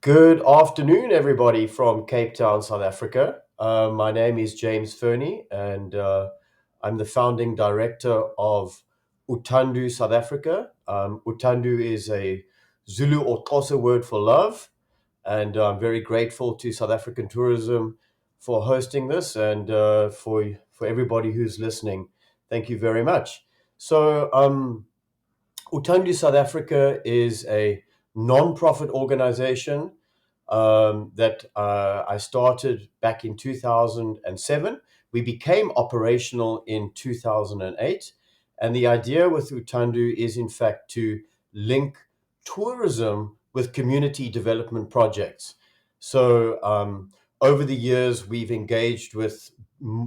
Good afternoon, everybody from Cape Town, South Africa. My name is James Fernie, and I'm the founding director of Utandu South Africa. Utandu is a Zulu or Xhosa word for love, and I'm very grateful to South African Tourism for hosting this and for everybody who's listening. Thank you very much. So, Utandu South Africa is a non-profit organization that I started back in 2007. We became operational in 2008. And the idea with Utandu is, in fact, to link tourism with community development projects. So, over the years, we've engaged with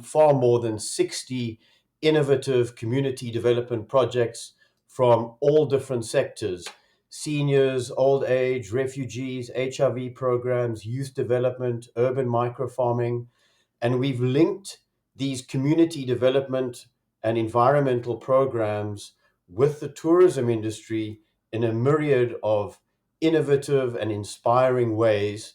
far more than 60 innovative community development projects from all different sectors: seniors, old age, refugees, HIV programs, youth development, urban microfarming. And we've linked these community development and environmental programs with the tourism industry in a myriad of innovative and inspiring ways.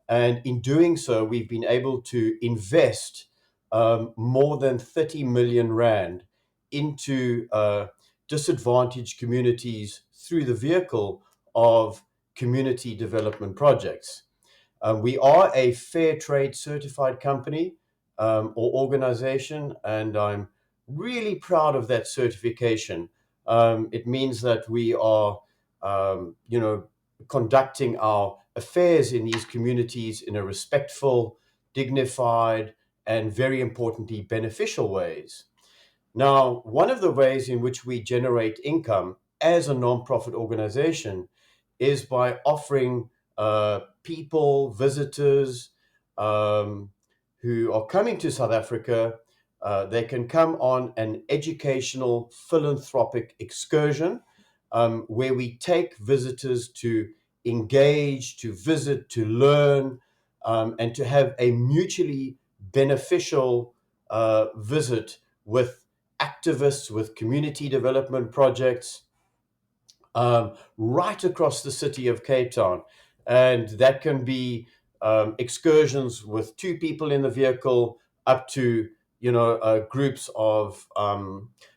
And in doing so, we've been able to invest more than 30 million Rand into disadvantaged communities through the vehicle of community development projects. We are a fair trade certified company or organization, and I'm really proud of that certification. It means that we are, conducting our affairs in these communities in a respectful, dignified, and very importantly, beneficial ways. Now, one of the ways in which we generate income as a nonprofit organization is by offering people, visitors um, who are coming to South Africa, they can come on an educational philanthropic excursion where we take visitors to engage, to visit, to learn, and to have a mutually beneficial visit with activists, with community development projects right across the city of Cape Town. And that can be excursions with two people in the vehicle up to, groups of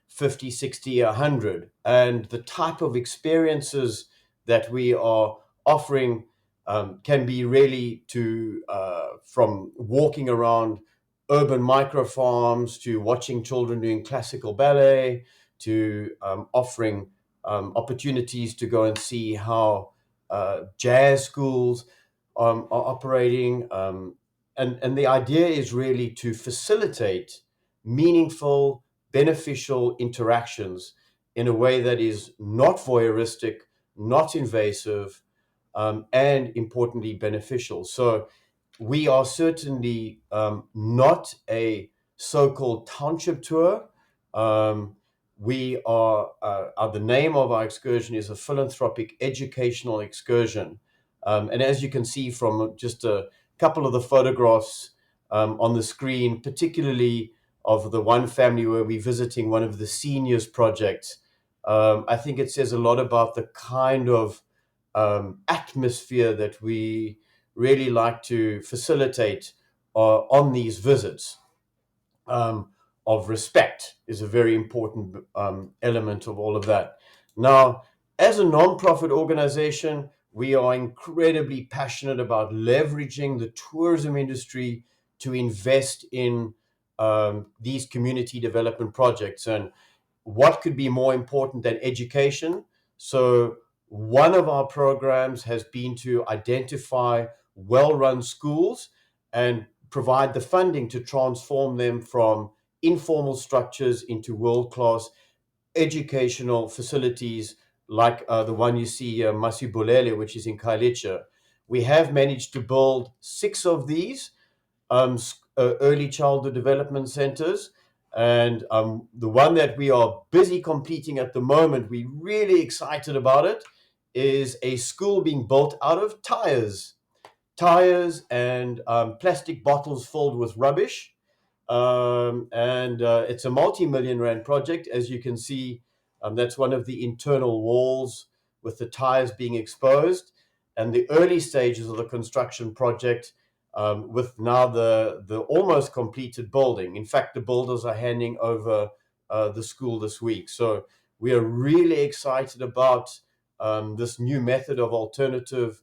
50, 60, 100. And the type of experiences that we are offering can be really from walking around urban micro farms to watching children doing classical ballet to offering opportunities to go and see how jazz schools are operating. And the idea is really to facilitate meaningful, beneficial interactions in a way that is not voyeuristic, not invasive, and importantly, beneficial. So we are certainly not a so-called township tour. Um, the name of our excursion is a philanthropic educational excursion. And as you can see from just a couple of the photographs on the screen, particularly of the one family where we're visiting one of the seniors projects, I think it says a lot about the kind of atmosphere that we really like to facilitate on these visits. Um, of respect is a very important element of all of that. Now, as a nonprofit organization, we are incredibly passionate about leveraging the tourism industry to invest in these community development projects. And what could be more important than education? So, one of our programs has been to identify well run schools and provide the funding to transform them from informal structures into world class educational facilities like the one you see here, Masibulele, which is in Kailicha. We have managed to build 6 of these early childhood development centers. And the one that we are busy completing at the moment, we're really excited about it, is a school being built out of tires and plastic bottles filled with rubbish. And it's a multi-million rand project. As you can see, that's one of the internal walls with the tires being exposed. and the early stages of the construction project, with now the almost completed building. In fact, the builders are handing over the school this week. So we are really excited about this new method of alternative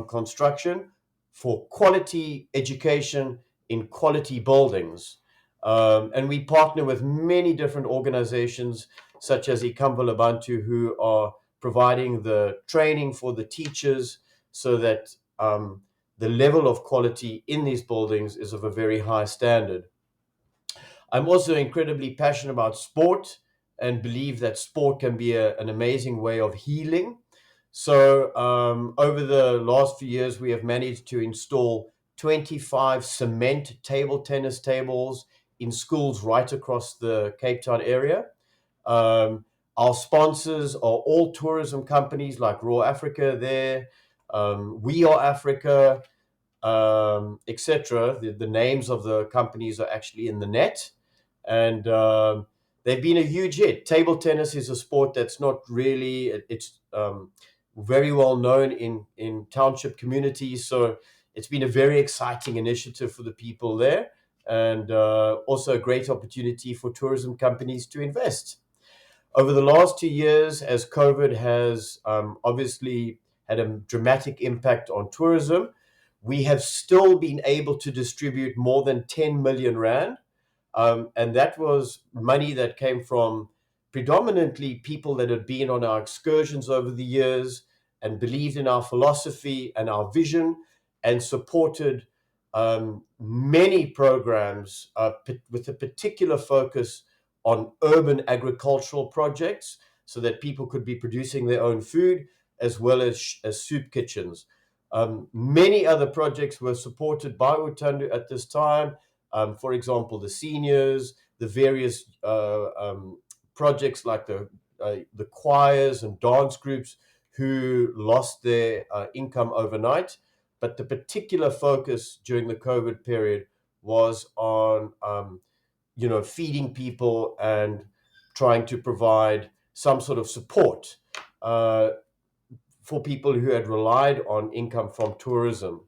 construction for quality education in quality buildings. And we partner with many different organizations, such as Ikamva Labantu, who are providing the training for the teachers so that the level of quality in these buildings is of a very high standard. I'm also incredibly passionate about sport and believe that sport can be an amazing way of healing. So, over the last few years, we have managed to install 25 cement table tennis tables in schools right across the Cape Town area. Um, our sponsors are all tourism companies like Raw Africa there, We Are Africa, etc. The names of the companies are actually in the net, and they've been a huge hit. Table tennis is a sport that's not really it's very well known in township communities, so it's been a very exciting initiative for the people there, and also a great opportunity for tourism companies to invest. Over the last 2 years, as COVID has obviously had a dramatic impact on tourism, we have still been able to distribute more than 10 million Rand. And that was money that came from predominantly people that had been on our excursions over the years and believed in our philosophy and our vision and supported many programs with a particular focus on urban agricultural projects so that people could be producing their own food as well as soup kitchens. Many other projects were supported by Utandu at this time. For example, the seniors, the various projects like the choirs and dance groups who lost their income overnight. But the particular focus during the COVID period was on feeding people and trying to provide some sort of support uh, for people who had relied on income from tourism.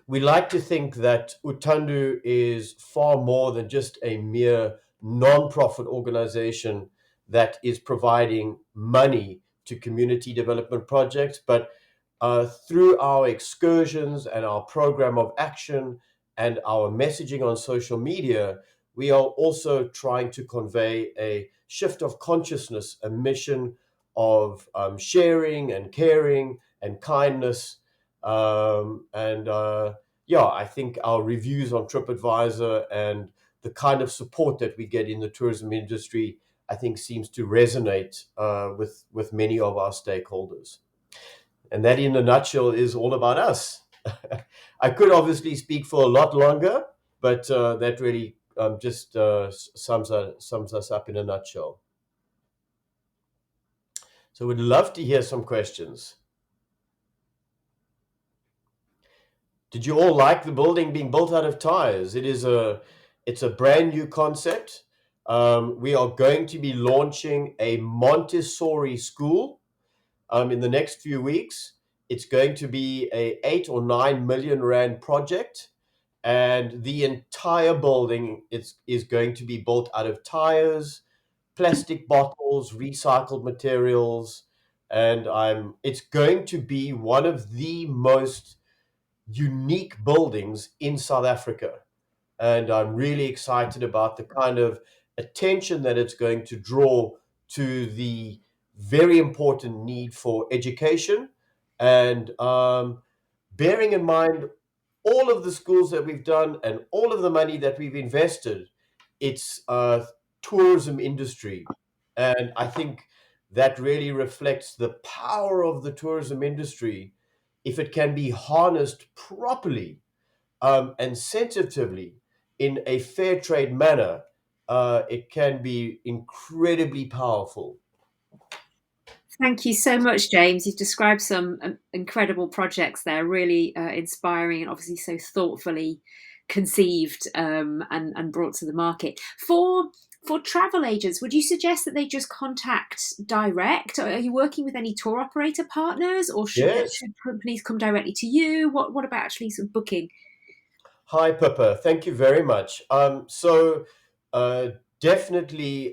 We like to think that Utandu is far more than just a mere non-profit organization that is providing money to community development projects, but through our excursions and our program of action and our messaging on social media, we are also trying to convey a shift of consciousness, a mission of sharing and caring and kindness. And Yeah, I think our reviews on TripAdvisor and the kind of support that we get in the tourism industry, I think, seems to resonate with many of our stakeholders. And that, in a nutshell, is all about us. I could obviously speak for a lot longer, but that really just sums us up in a nutshell. So we'd love to hear some questions. Did you all like the building being built out of tires? It's a brand new concept. We are going to be launching a Montessori school in the next few weeks. It's going to be a 8 or 9 million Rand project, and the entire building is going to be built out of tires, plastic bottles, recycled materials, and it's going to be one of the most unique buildings in South Africa. And I'm really excited about the kind of attention that it's going to draw to the very important need for education. And bearing in mind all of the schools that we've done and all of the money that we've invested, it's a tourism industry. And I think that really reflects the power of the tourism industry if it can be harnessed properly and sensitively in a fair trade manner. It can be incredibly powerful. Thank you so much, James. You've described some incredible projects there, really inspiring and obviously so thoughtfully conceived and brought to the market. For travel agents, would you suggest that they just contact direct? Are you working with any tour operator partners, or Yes. should companies come directly to you? What about actually sort of booking? Hi, Pippa. Thank you very much. Uh, definitely,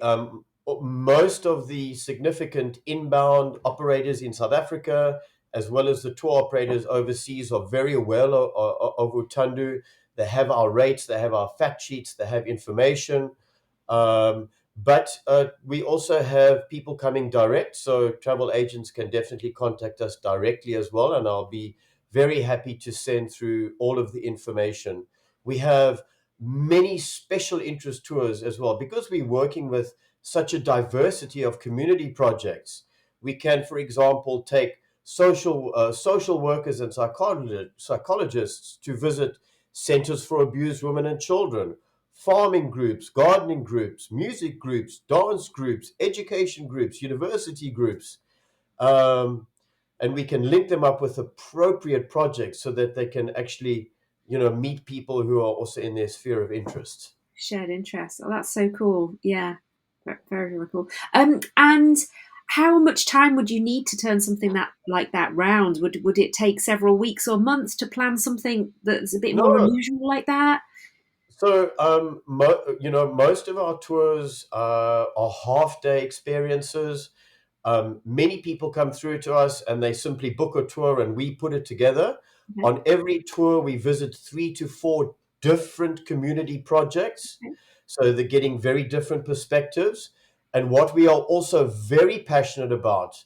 most of the significant inbound operators in South Africa, as well as the tour operators overseas, are very aware of Utandu. They have our rates, they have our fact sheets, they have information. But we also have people coming direct, so travel agents can definitely contact us directly as well, and I'll be very happy to send through all of the information. We have many special interest tours as well because we're working with such a diversity of community projects. We can, for example, take social workers and psychologists to visit centers for abused women and children, farming groups, gardening groups, music groups, dance groups, education groups, university groups. Um, and we can link them up with appropriate projects so that they can actually, meet people who are also in their sphere of interest. Shared interest. Oh, that's so cool. Yeah, very, very cool. And how much time would you need to turn something that like that round? Would it take several weeks or months to plan something that's a bit more No. unusual like that? So, most of our tours are half-day experiences. Many people come through to us and they simply book a tour and we put it together. Okay, On every tour, we visit 3 to 4 different community projects. okay. So they're getting very different perspectives. And what we are also very passionate about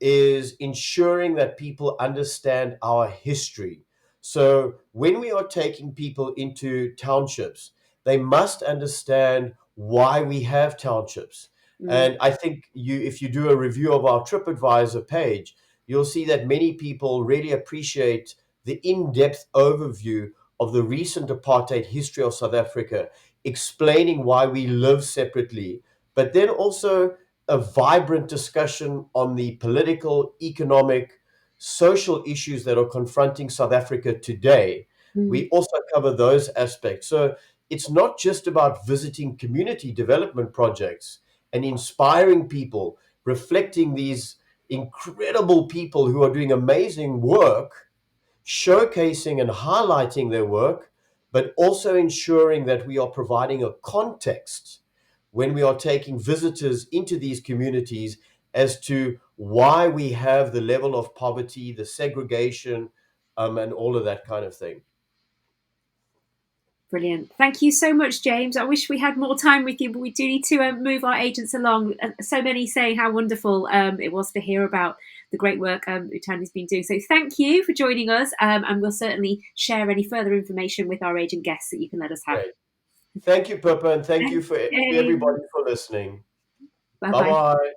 is ensuring that people understand our history. So when we are taking people into townships, they must understand why we have townships. Mm, And I think if you do a review of our TripAdvisor page, you'll see that many people really appreciate the in-depth overview of the recent apartheid history of South Africa, explaining why we live separately, but then also a vibrant discussion on the political, economic, social issues that are confronting South Africa today. mm. We also cover those aspects. So it's not just about visiting community development projects and inspiring people, reflecting these incredible people who are doing amazing work, showcasing and highlighting their work, but also ensuring that we are providing a context when we are taking visitors into these communities as to why we have the level of poverty, the segregation, and all of that kind of thing. Brilliant. Thank you so much, James. I wish we had more time with you, but we do need to move our agents along. So many say how wonderful it was to hear about the great work Utandi's been doing. So thank you for joining us, and we'll certainly share any further information with our agent guests that you can let us have. Great. Thank you, Pippa, and thank you Thanks, for James. everybody for listening. Bye Bye bye. bye.